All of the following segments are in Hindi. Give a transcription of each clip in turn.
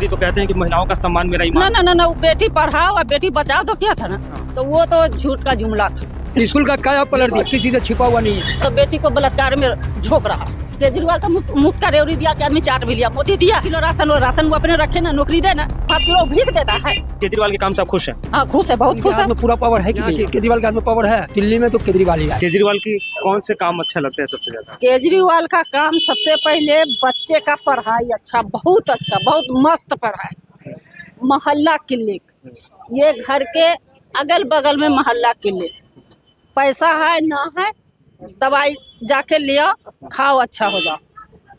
मोदी तो कहते हैं कि महिलाओं का सम्मान मेरा ना ईमान। ना ना ना वो बेटी पढ़ाओ और बेटी बचाओ तो क्या था ना, तो वो तो झूठ का जुमला था। स्कूल का काया पलट दिया, किसी से छिपा हुआ नहीं है। तो बेटी को बलात्कार में झोंक रहा। केजरीवाल का मुफ्त का रेवड़ी दिया कि आदमी चाट भी लिया। मोदी दिया किलो राशन वो अपने रखे ना, नौकरी दे ना, 5 किलो भीख देता है। केजरीवाल के काम से आप खुश हैं? हाँ खुश है, बहुत खुश है। में पूरा पावर है कि नहीं? केजरीवाल के हाथ में पावर है। दिल्ली में तो केजरीवाल ही है। केजरीवाल की कौन से काम अच्छा लगता है सबसे ज्यादा? केजरीवाल का काम सबसे पहले बच्चे का पढ़ाई अच्छा, बहुत मस्त पढ़ाई। मोहल्ला क्लिनिक, ये घर के अगल बगल में मोहल्ला क्लिनिक, पैसा है ना है दवाई जाके लिया खाओ अच्छा हो जाओ।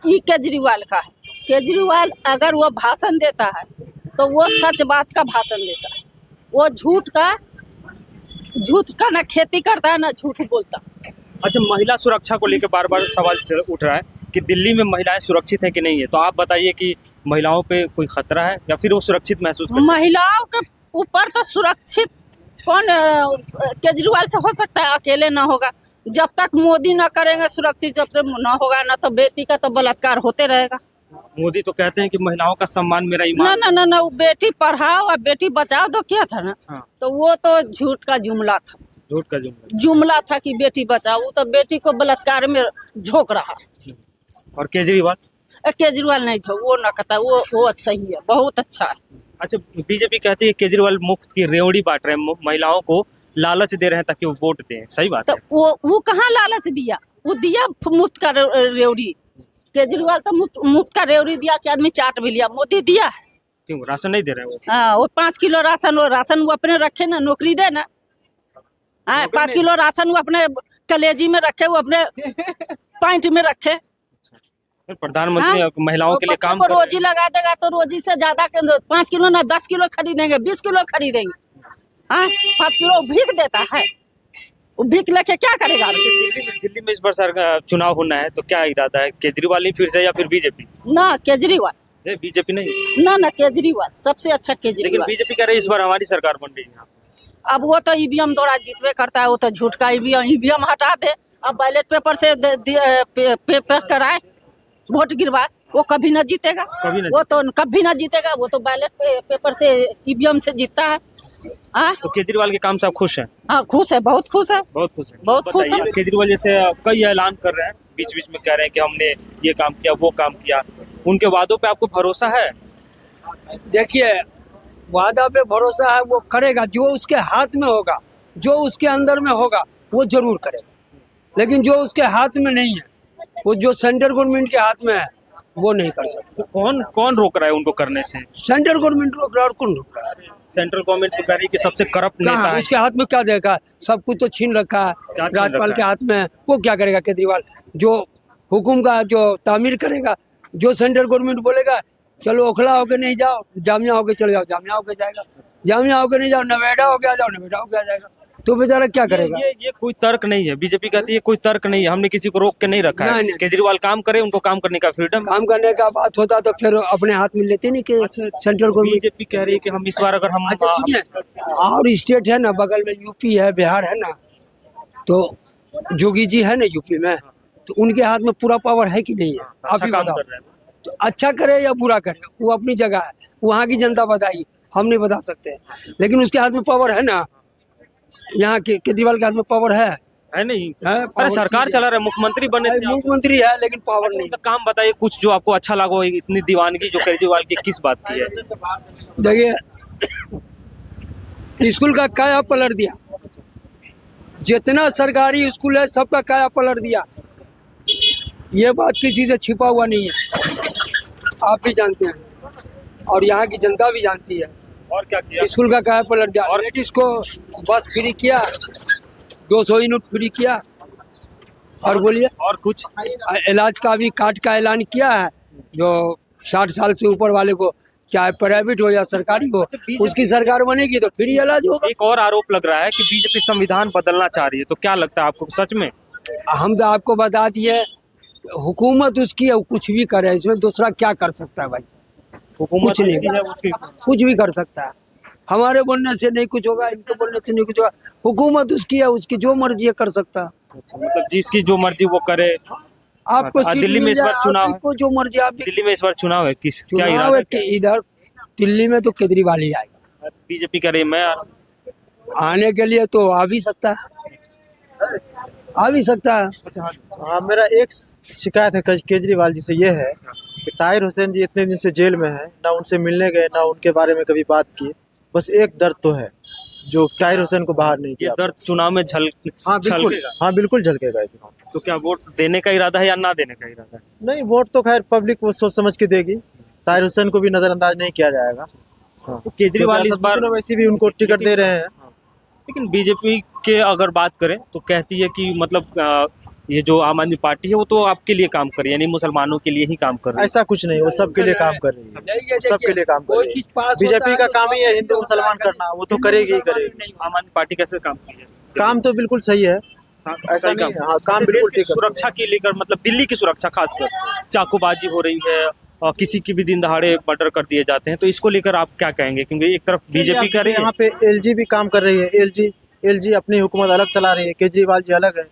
ये केजरीवाल का है। केजरीवाल अगर वो भाषण देता है तो वो सच बात का भाषण देता है। वो झूठ का ना खेती करता है ना झूठ बोलता। अच्छा, महिला सुरक्षा को लेकर बार बार सवाल उठ रहा है कि दिल्ली में महिलाएं सुरक्षित हैं कि नहीं है, तो आप बताइए कि महिलाओं पे कोई खतरा है या फिर वो सुरक्षित महसूस करती हैं? महिलाओं के ऊपर तो सुरक्षित कौन केजरीवाल से हो सकता है, अकेले ना होगा। जब तक मोदी ना करेंगे सुरक्षित, जब तक ना होगा ना तो बेटी का तो बलात्कार होते रहेगा। मोदी तो कहते हैं कि महिलाओं का सम्मान मेरा ना ईमान। ना ना ना वो बेटी पढ़ाओ और बेटी बचाओ तो क्या था ना, हाँ। तो वो तो झूठ का जुमला था। झूठ का जुमला। जुमला था कि बेटी बचाओ, वो तो बेटी को बलात्कार में झोंक रहा। और केजरीवाल? केजरीवाल नहीं था, वो ना कहता, वो सही है, बहुत अच्छा है। अच्छा, बीजेपी कहती है केजरीवाल मुफ्त की रेवड़ी बांट रहे हैं, महिलाओं को लालच दे रहे हैं ताकि वो वोट दें, सही बात तो है? वो कहाँ लालच दिया? वो दिया मुफ्त का रेवड़ी। केजरीवाल तो मुफ्त का रेवड़ी दिया कि आदमी चाट भी लिया। मोदी दिया है। क्यों राशन नहीं दे रहे हैं वो? हाँ, वो 5 किलो राशन वो अपने रखे ना, नौकरी दे ना। हाँ, 5 किलो राशन वो अपने कलेजी में रखे, वो अपने पॉइंट में रखे। प्रधानमंत्री हाँ? महिलाओं के लिए काम को कर रहे हैं। रोजी लगा देगा तो रोजी से ज्यादा 5 किलो ना 10 किलो खरीदेंगे, 20 किलो खरीदेंगे। हाँ, 5 किलो भीख देता है। वो भीख लेके क्या करेगा? दिल्ली में इस बार सरकार चुनाव होना है तो क्या इरादा है? केजरीवाल ही फिर से या फिर बीजेपी? ना केजरीवाल, बीजेपी नहीं, ना केजरीवाल सबसे अच्छा लेकिन केजरीवाल। बीजेपी कह रही है इस बार हमारी सरकार बन रही है। अब वो तो ईवीएम द्वारा जीतवे करता है, वो तो झूठ का ईवीएम हटा दे, अब बैलेट पेपर से पेपर कराए, वोट गिरवाए, वो कभी ना जीतेगा। वो तो कभी ना जीतेगा, वो तो बैलेट पेपर से ईवीएम से जीतता है। हाँ? तो केजरीवाल के काम से आप खुश हैं? हाँ खुश है, बहुत खुश है। बहुत खुश है। बहुत खुश है। बताइए, केजरीवाल जैसे कई ऐलान कर रहे हैं, बीच बीच में कह रहे हैं कि हमने ये काम किया वो काम किया, उनके वादों पे आपको भरोसा है? देखिए, वादा पे भरोसा है, वो करेगा जो उसके हाथ में होगा, जो उसके अंदर में होगा वो जरूर करेगा। लेकिन जो उसके हाथ में नहीं है, वो जो सेंट्रल गवर्नमेंट के हाथ में है, वो नहीं कर सकता। तो कौन रोक रहा है उनको करने से? सेंट्रल गवर्नमेंट रोक रहा है और कौन रोक रहा है? सेंट्रल गवर्नमेंट तो कह रही है कि सबसे करप्ट नेता कहाँ? है। उसके हाथ में क्या देगा? सब कुछ तो छीन रखा है क्या छीन राज्यपाल रखा के है? हाथ में है। वो क्या करेगा केजरीवाल? जो हुकुम का जो तामीर करेगा, जो सेंट्रल गवर्नमेंट बोलेगा चलो ओखला होके नहीं जाओ, जामिया होके चले जाओ, जामिया होके जाएगा। जामिया होके नहीं जाओ, नोएडा होके आ जाओ, नोएडा होके आ जाएगा। तो बेचारा क्या करेगा? ये कोई तर्क नहीं है। बीजेपी कहती है कोई तर्क नहीं है, हमने किसी को रोक के नहीं रखा है। नहीं। केजरीवाल काम करे, उनको काम करने का फ्रीडम। काम करने का बात होता तो फिर अपने हाथ में लेते नहीं कि सेंट्रल गवर्नमेंट। बीजेपी कह रही है कि हम इस बार अगर हम अच्छा सुनिए, और स्टेट है ना बगल में, यूपी है, बिहार है ना, तो जोगी जी है ना यूपी में, तो उनके हाथ में पूरा पावर है कि नहीं है? आप अच्छा ही काम बताओ। कर रहे हैं। तो अच्छा करे या बुरा करे वो अपनी जगह है, वहाँ की जनता बताई, हम नहीं बता सकते। लेकिन उसके हाथ में पावर है ना, यहाँ के केजरीवाल के हाथ में पावर है नहीं? है, अरे पावर सरकार चीज़ है। चला रहे, मुख्यमंत्री बने थे आप। मुख्यमंत्री है लेकिन पावर अच्छा, नहीं। उनका काम बताइए कुछ जो आपको अच्छा लगा हो, इतनी दीवानगी जो केजरीवाल की किस बात की है? देखिए, स्कूल का काया पलट दिया। जितना सरकारी स्कूल है सबका काया पलट दिया। ये बात किसी से छिपा हुआ नहीं है, आप भी जानते हैं और यहाँ की जनता भी जानती है। और क्या किया? स्कूल का काया पलट दिया। और लेडीज को बस फ्री किया, 200 यूनिट फ्री किया, और बोलिए और कुछ? इलाज का भी कार्ड का ऐलान किया है, जो 60 साल से ऊपर वाले को, चाहे प्राइवेट हो या सरकारी हो, उसकी सरकार बनेगी तो फ्री इलाज होगा। एक और आरोप लग रहा है कि बीजेपी संविधान बदलना चाह रही है, तो क्या लगता है आपको सच में? हम तो आपको बता दिए, हुकूमत उसकी है, वो कुछ भी करे, इसमें दूसरा क्या कर सकता है भाई? हुकूमत कुछ नहीं। उसकी है, उसकी। कुछ भी कर सकता है। हमारे बोलने से नहीं कुछ होगा, इनके बोलने से नहीं कुछ होगा। हुकूमत उसकी है, उसकी जो मर्जी है कर सकता है। मतलब जिसकी जो मर्जी वो करे। आपको अच्छा, सीट दिल्ली में मिल इस बार जाए, चुनाव है। आपको जो मर्जी आप दिल्ली में इस बार चुनाव है, किस क्या चुनाव इरादा है है? कि इधर दिल्ली में तो केजरीवाल ही आएगा। बीजेपी कह रही है मैं आ रहा हूं। आने के लिए तो आ भी सकता है, आ भी सकता है। अच्छा, हाँ, मेरा एक शिकायत है केजरीवाल जी से ये है कि ताहिर हुसैन जी इतने दिन से जेल में है, ना उनसे मिलने गए ना उनके बारे में कभी बात की। बस एक दर्द तो है जो ताहिर हुसैन को बाहर नहीं ये किया। दर्द चुनाव में हाँ बिल्कुल, झलकेगा। हाँ बिल्कुल झलकेगा ये चुनाव। तो क्या वोट देने का इरादा है या ना देने का इरादा है? नहीं, वोट तो खैर पब्लिक वो सोच समझ के देगी। ताहिर हुसैन को भी नजरअंदाज नहीं किया जाएगा। हाँ, तो केजरीवाल इस बार वैसे भी उनको टिकट दे रहे हैं। लेकिन बीजेपी के अगर बात करें तो कहती है कि मतलब ये जो आम आदमी पार्टी है वो तो आपके लिए काम कर रही है, यानी मुसलमानों के लिए ही काम कर रही है। ऐसा कुछ नहीं, वो सबके लिए काम कर रही है, सबके लिए काम कर रही है। बीजेपी का काम ही है हिंदू मुसलमान करना, वो तो करेगी ही करेगी। आम आदमी पार्टी कैसे काम की है? काम तो बिल्कुल सही है, ऐसा सही नहीं काम। है। हाँ, काम देश बिल्कुल की ठीक है। सुरक्षा के लेकर मतलब दिल्ली की सुरक्षा खासकर चाकूबाजी हो रही है और किसी की भी दिन दहाड़े मर्डर कर दिए जाते हैं, तो इसको लेकर आप क्या कहेंगे? क्योंकि एक तरफ बीजेपी कर रही है, यहाँ पे एलजी भी काम कर रही है। एलजी अपनी हुकूमत अलग चला रही है, केजरीवाल जी अलग है।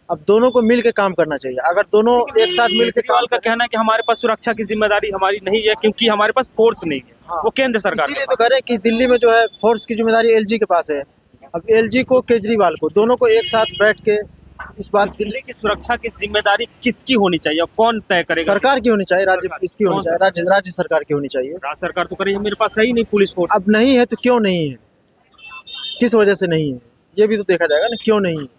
अब दोनों को मिल के काम करना चाहिए। अगर दोनों एक साथ मिल के केजरीवाल का कहना है कि हमारे पास सुरक्षा की जिम्मेदारी हमारी नहीं है क्योंकि हमारे पास फोर्स नहीं है। हाँ। वो केंद्र सरकार इसीलिए तो कह रहे हैं कि दिल्ली में जो है फोर्स की जिम्मेदारी एलजी के पास है। अब एलजी को केजरीवाल को दोनों को एक साथ बैठ के इस बात दिल्ली की सुरक्षा की जिम्मेदारी किसकी होनी चाहिए और कौन तय करेगा? सरकार की होनी चाहिए, राज्य इसकी होनी चाहिए, राज्य सरकार की होनी चाहिए। राज्य सरकार तो करे मेरे पास है ही नहीं पुलिस फोर्स। अब नहीं है तो क्यों नहीं है, किस वजह से नहीं है, ये भी तो देखा जाएगा ना, क्यों नहीं है।